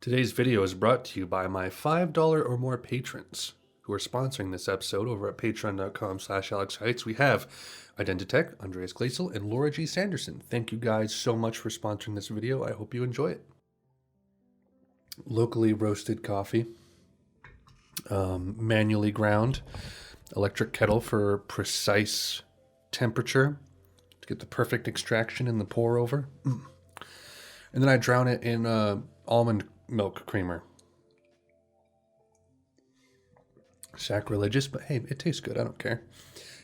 Today's video is brought to you by my $5 or more patrons who are sponsoring this episode over at patreon.com/AlexHeitz. We have Identitech, Andreas Gleisel, and Laura G. Sanderson. Thank you guys so much for sponsoring this video. I hope you enjoy it. Locally roasted coffee, manually ground, electric kettle for precise temperature to get the perfect extraction in the pour over. And then I drown it in almond milk creamer. Sacrilegious, but hey, it tastes good. I don't care.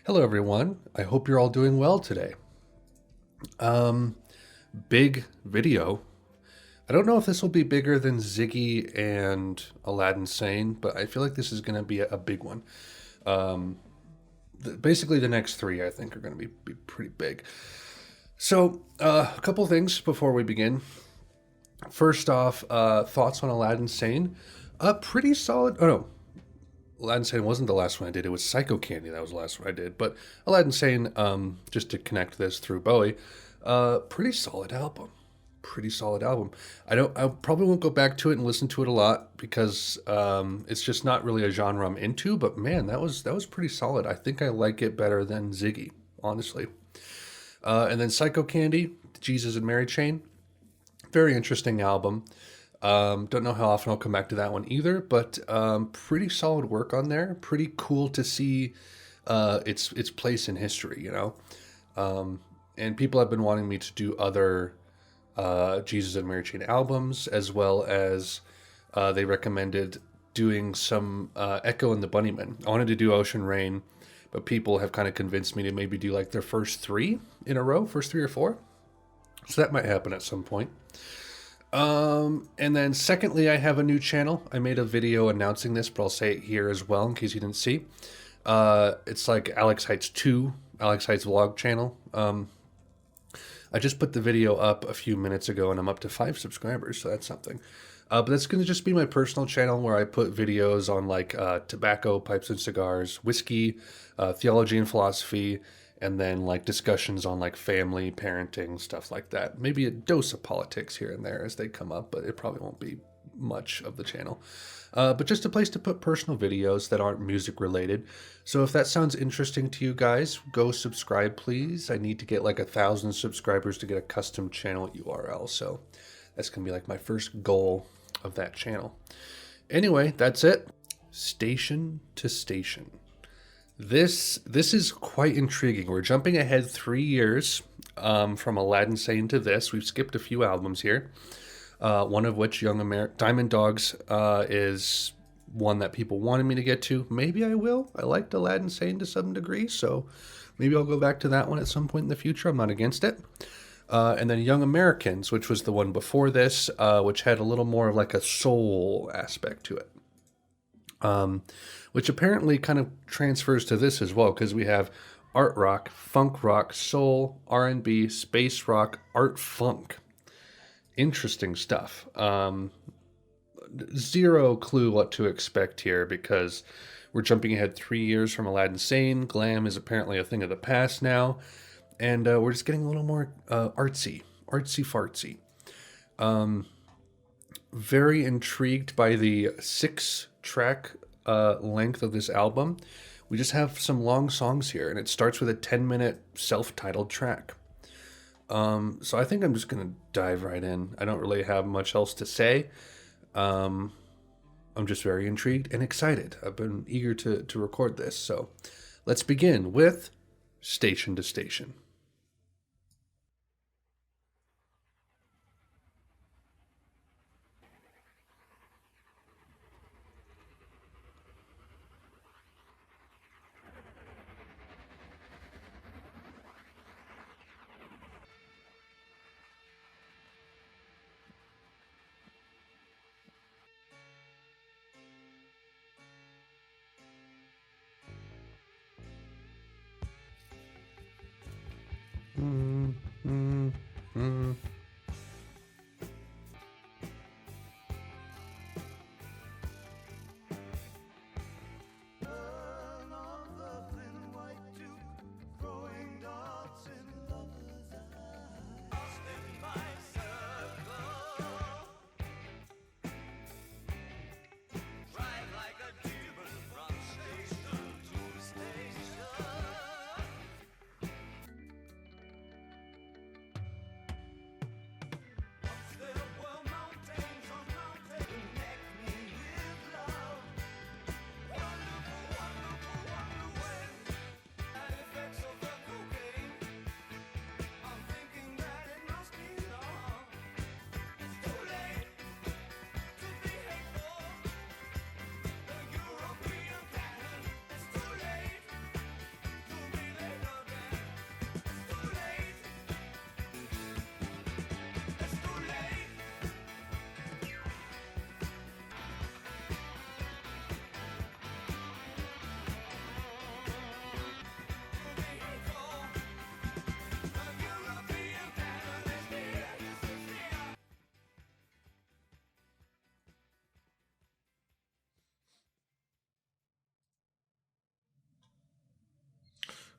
Hello, everyone. I hope you're all doing well today. Big video. I don't know if this will be bigger than Ziggy and Aladdin Sane, but I feel like this is going to be a big one. Basically, the next three, I think, are going to be pretty big. So, a couple things before we begin. First off, thoughts on Aladdin Sane. Pretty solid. Oh, no. Aladdin Sane wasn't the last one I did. It was Psycho Candy. That was the last one I did. But Aladdin Sane, just to connect this through Bowie, pretty solid album. Pretty solid album. I probably won't go back to it and listen to it a lot because it's just not really a genre I'm into. But man, that was pretty solid. I think I like it better than Ziggy, honestly. And then Psycho Candy, Jesus and Mary Chain. Very interesting album. Don't know how often I'll come back to that one either, but pretty solid work on there. Pretty cool to see its place in history, you know. And people have been wanting me to do other Jesus and Mary Chain albums, as well as they recommended doing some Echo and the Bunnymen. I wanted to do Ocean Rain, but people have kind of convinced me to maybe do like their first three in a row, first three or four. So that might happen at some point. And then secondly, I have a new channel. I made a video announcing this, but I'll say it here as well in case you didn't see. It's like Alex Heitz 2, Alex Heitz vlog channel. I just put the video up a few minutes ago and I'm up to 5 subscribers, so that's something. But that's going to just be my personal channel where I put videos on like tobacco, pipes and cigars, whiskey, theology and philosophy, and then like discussions on like family, parenting, stuff like that. Maybe a dose of politics here and there as they come up, but it probably won't be much of the channel. But just a place to put personal videos that aren't music related. So if that sounds interesting to you guys, go subscribe, please. I need to get like 1,000 subscribers to get a custom channel URL. So that's going to be like my first goal of that channel. Anyway, that's it. Station to station. This is quite intriguing. We're jumping ahead 3 years from Aladdin Sane to this. We've skipped a few albums here. One of which, Diamond Dogs, is one that people wanted me to get to. Maybe I will. I liked Aladdin Sane to some degree, so maybe I'll go back to that one at some point in the future. I'm not against it. And then Young Americans, which was the one before this, which had a little more of like a soul aspect to it. Which apparently kind of transfers to this as well, because we have art rock, funk rock, soul, R&B, space rock, art funk. Interesting stuff. Zero clue what to expect here because we're jumping ahead 3 years from Aladdin Sane. Glam is apparently a thing of the past now. And we're just getting a little more artsy-fartsy. Very intrigued by the 6-track length of this album. We just have some long songs here, and it starts with a 10-minute self-titled track. So I think I'm just going to dive right in. I don't really have much else to say. I'm just very intrigued and excited. I've been eager to record this. So let's begin with Station to Station.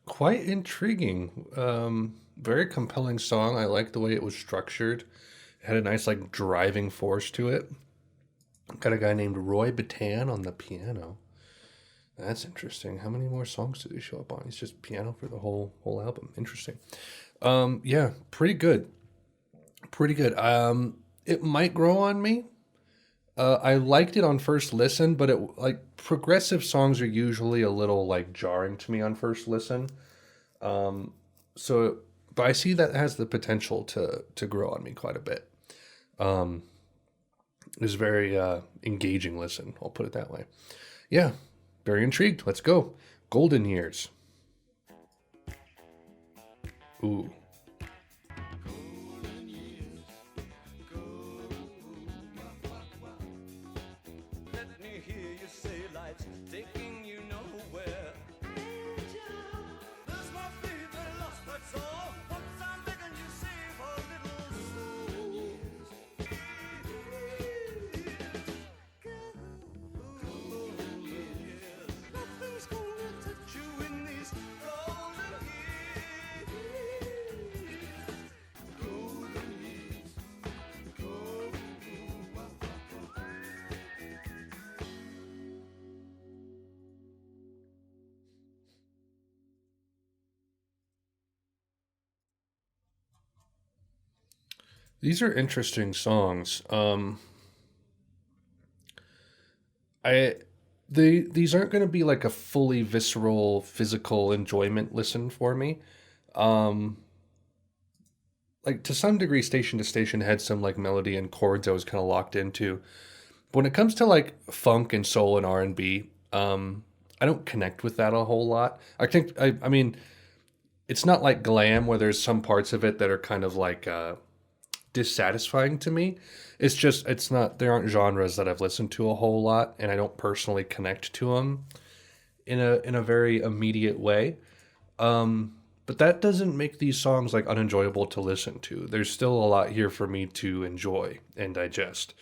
Quite intriguing. Very compelling song. I like the way it was structured. It had a nice like driving force to it. Got a guy named Roy Batan on the piano. That's interesting. How many more songs did he show up on? He's just piano for the whole album. Interesting. Yeah, pretty good. Pretty good. It might grow on me. I liked it on first listen, but it like progressive songs are usually a little like jarring to me on first listen. So, but I see that has the potential to grow on me quite a bit. Um, it's very engaging listen. I'll put it that way. Yeah, very intrigued. Let's go. Golden Years. Ooh. Let me hear you say life's taking you nowhere. This must be the lost, that's all. Once I'm begging you save a little soul. Nothing's gonna touch you in these golden years. Golden years. These are interesting songs. I these aren't going to be like a fully visceral physical enjoyment listen for me. Um, like to some degree, Station to Station had some like melody and chords I was kind of locked into. But when it comes to like funk and soul and R&B, I don't connect with that a whole lot. I mean, it's not like glam where there's some parts of it that are kind of like dissatisfying to me. It's just it's not there aren't genres that I've listened to a whole lot, and I don't personally connect to them in a very immediate way. But that doesn't make these songs like unenjoyable to listen to. There's still a lot here for me to enjoy and digest.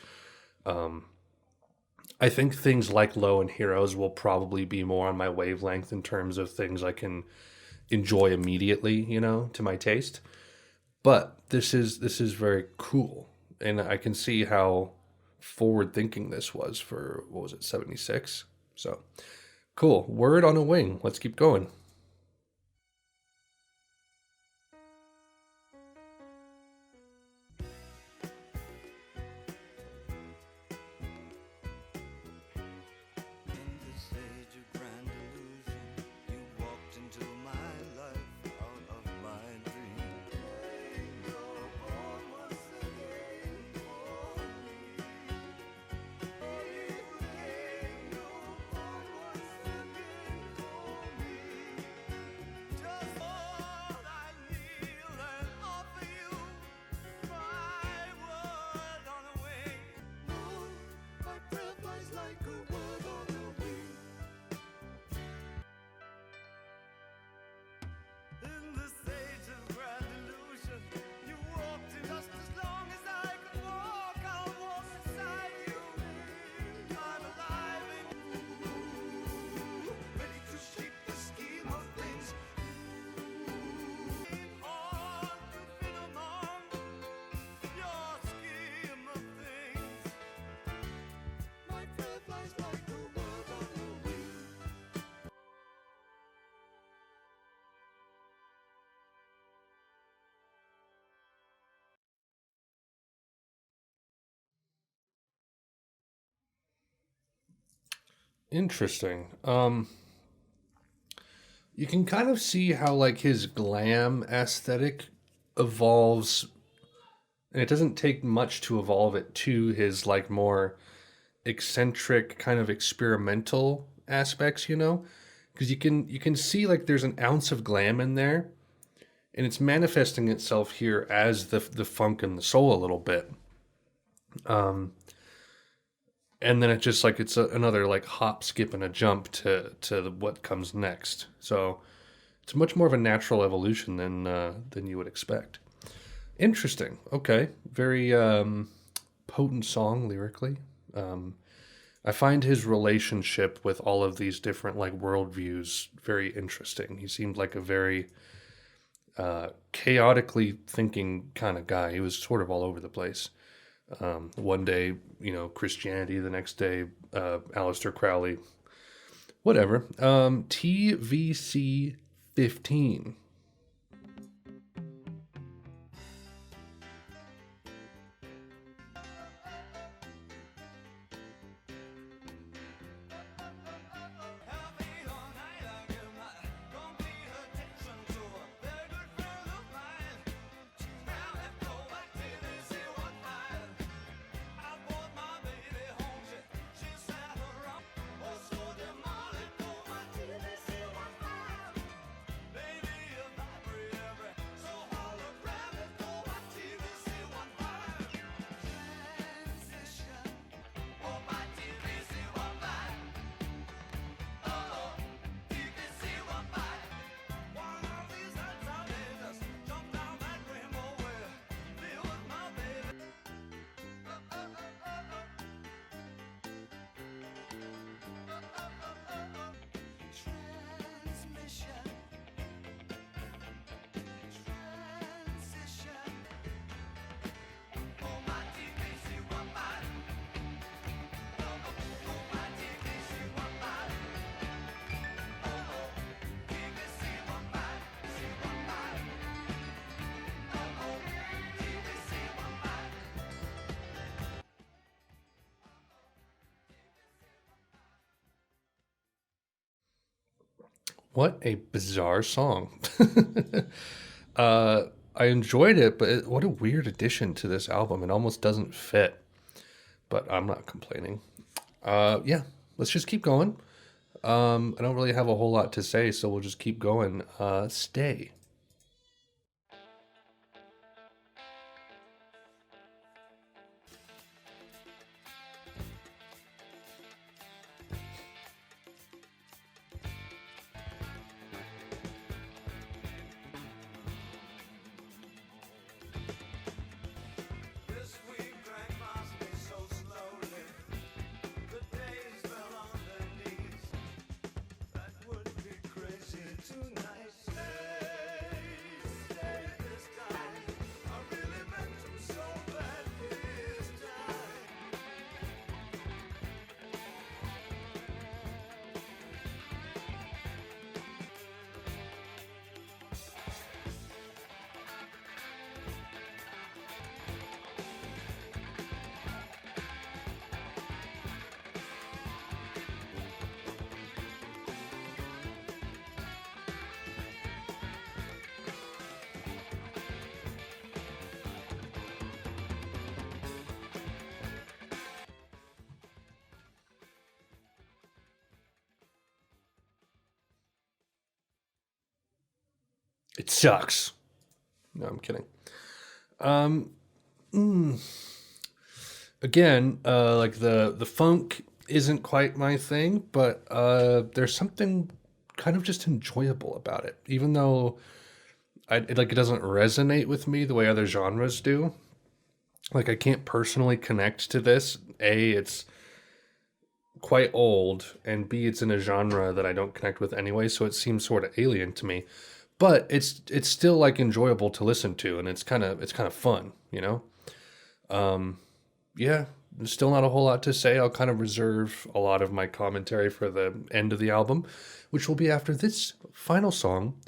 I think things like Low and Heroes will probably be more on my wavelength in terms of things I can enjoy immediately, to my taste. But this is very cool, and I can see how forward thinking this was for what was it, 76. So cool. Word on a wing. Let's keep going. In this age of grand illusion, you walked into my life out of my dream. Just thought I'd kneel and offer you my word on a wing. No, my prayer flies like a word on a wing. In this age of grand illusion, you walked in just as long as I could walk. I'll walk beside you. I'm alive and ready to shape the scheme of things. On to fit among your scheme of things. My prayer flies like a word on a wing. Interesting. You can kind of see how like his glam aesthetic evolves, and it doesn't take much to evolve it to his like more eccentric kind of experimental aspects, because you can see like there's an ounce of glam in there, and it's manifesting itself here as the funk and the soul a little bit. Um, and then it just like another like hop, skip, and a jump to what comes next. So it's much more of a natural evolution than you would expect. Interesting. Okay, very potent song lyrically. Um, I find his relationship with all of these different like worldviews very interesting. He seemed like a very chaotically thinking kind of guy. He was sort of all over the place. One day, Christianity. The next day, Aleister Crowley. Whatever. TVC 15. Happy all night, I give my complete attention to a very good friend of mine. Now let's go back to the silver mine. I brought my baby home, she sat around. Oh, so damn Molly, go back to the silver mine. Baby, you vibrate every so holographic. Go back to the silver mine. Transition. Oh, my TV silver mine. What a bizarre song. I enjoyed it, but what a weird addition to this album. It almost doesn't fit, but I'm not complaining. Yeah, let's just keep going. I don't really have a whole lot to say, so we'll just keep going. Stay. This week drank past me so slowly. The days fell on their knees. That would be crazy tonight. Stay this time. I really meant to so bad this time. It sucks. No, I'm kidding. Um, Again, like the funk isn't quite my thing, but there's something kind of just enjoyable about it, even though it doesn't resonate with me the way other genres do. Like I can't personally connect to this. A, it's quite old, and B, it's in a genre that I don't connect with anyway, so it seems sort of alien to me. But it's still like enjoyable to listen to, and it's kind of fun, you know. Yeah, there's still not a whole lot to say. I'll kind of reserve a lot of my commentary for the end of the album, which will be after this final song,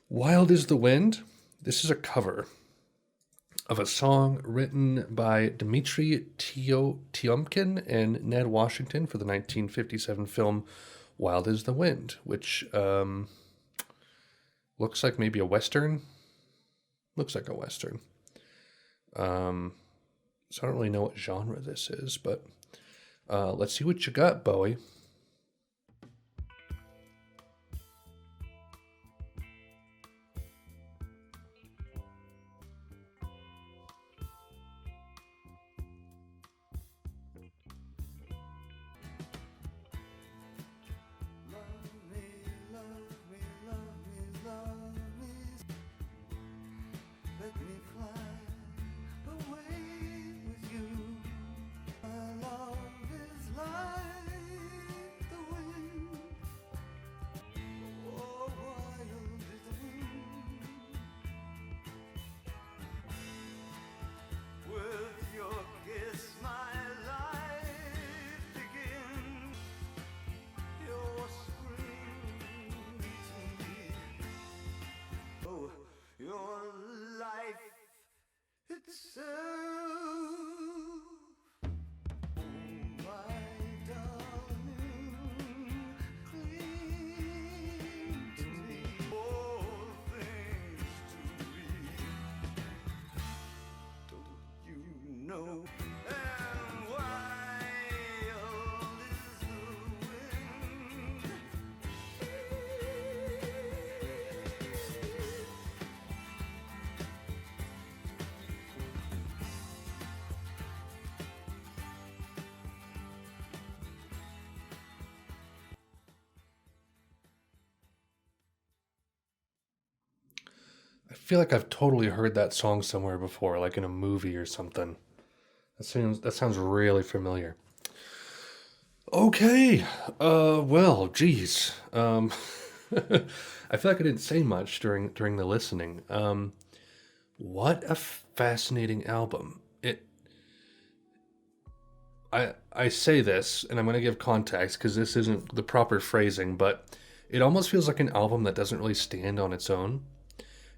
"Wild is the Wind." This is a cover of a song written by Dmitry Tiomkin and Ned Washington for the 1957 film "Wild is the Wind," which looks like maybe a Western. Looks like a Western. So I don't really know what genre this is, but let's see what you got, Bowie. Let me fly away with you. My love is like feel like I've totally heard that song somewhere before, like in a movie or something. That sounds really familiar. Okay. Well, geez. I feel like I didn't say much during the listening. What a fascinating album. I say this, and I'm going to give context because this isn't the proper phrasing, but it almost feels like an album that doesn't really stand on its own.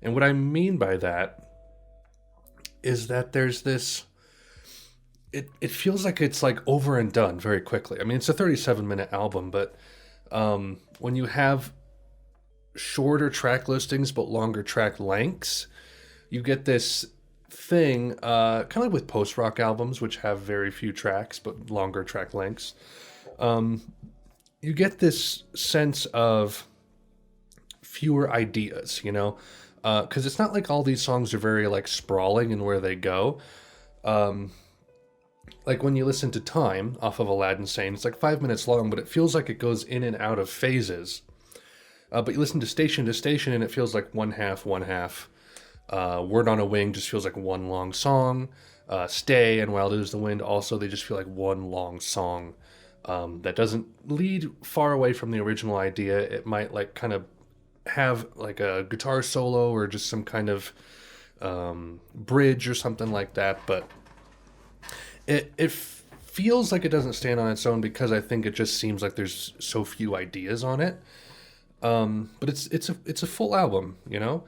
And what I mean by that is that there's this. It feels like it's like over and done very quickly. I mean, it's a 37-minute album, but when you have shorter track listings but longer track lengths, you get this thing, kind of like with post-rock albums, which have very few tracks but longer track lengths. You get this sense of fewer ideas, you know? Because it's not like all these songs are very like sprawling in where they go. Like when you listen to Time off of Aladdin Sane, it's like 5 minutes long, but it feels like it goes in and out of phases. But you listen to Station, and it feels like one half. Word on a Wing just feels like one long song. Stay and Wild is the Wind also, they just feel like one long song that doesn't lead far away from the original idea. It might like kind of have like a guitar solo or just some kind of bridge or something like that, but it feels like it doesn't stand on its own because I think it just seems like there's so few ideas on it. But it's a full album, you know.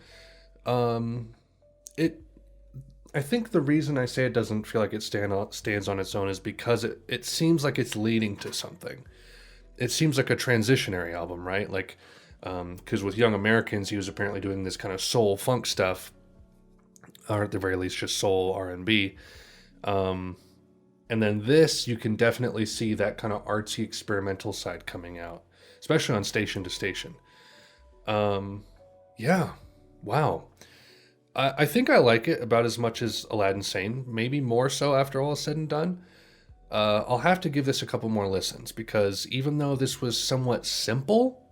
I think the reason I say it doesn't feel like it stands on its own is because it seems like it's leading to something. It seems like a transitionary album, right? Like, because with Young Americans, he was apparently doing this kind of soul funk stuff, or at the very least, just soul R&B. And then this, you can definitely see that kind of artsy experimental side coming out, especially on Station to Station. Yeah, wow. I think I like it about as much as Aladdin Sane, maybe more so after all is said and done. I'll have to give this a couple more listens because even though this was somewhat simple,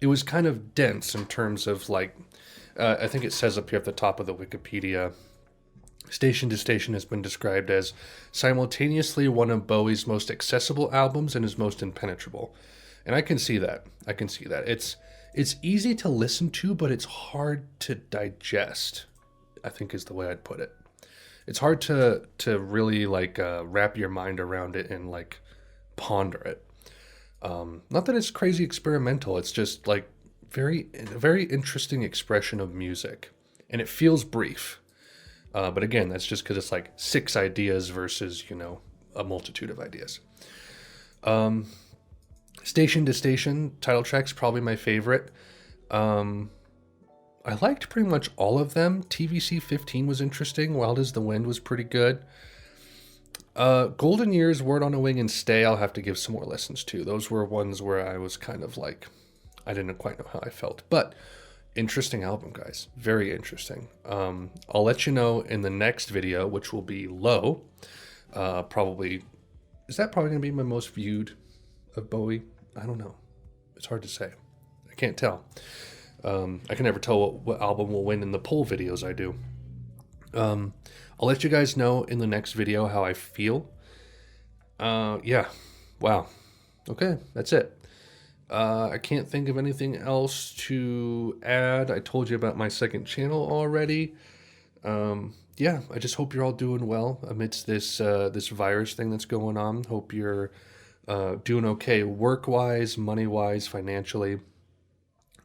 it was kind of dense in terms of like, I think it says up here at the top of the Wikipedia, Station to Station has been described as simultaneously one of Bowie's most accessible albums and his most impenetrable. And I can see that. It's easy to listen to, but it's hard to digest, I think is the way I'd put it. It's hard to really like wrap your mind around it and like ponder it. Not that it's crazy experimental. It's just like very interesting expression of music. And it feels brief. But again, that's just because it's like 6 ideas versus, you know, a multitude of ideas. Station to Station, title track's probably my favorite. I liked pretty much all of them. TVC 15 was interesting. Wild as the Wind was pretty good. Golden Years, Word on a Wing, and Stay, I'll have to give some more listens to. Those were ones where I was kind of like, I didn't quite know how I felt. But interesting album, guys. Very interesting. I'll let you know in the next video, which will be Low. Is that probably going to be my most viewed of Bowie? I don't know. It's hard to say. I can't tell. I can never tell what album will win in the poll videos I do. I'll let you guys know in the next video how I feel. Yeah. Wow. Okay, that's it. I can't think of anything else to add. I told you about my second channel already. Yeah, I just hope you're all doing well amidst this virus thing that's going on. Hope you're doing okay work-wise, money-wise, financially.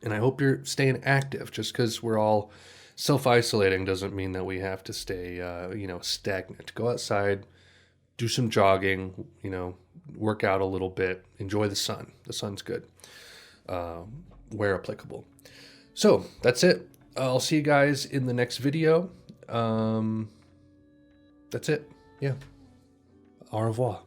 And I hope you're staying active. Just because we're all self-isolating doesn't mean that we have to stay, stagnant. Go outside, do some jogging, work out a little bit, enjoy the sun. The sun's good, where applicable. So that's it. I'll see you guys in the next video. That's it. Yeah. Au revoir.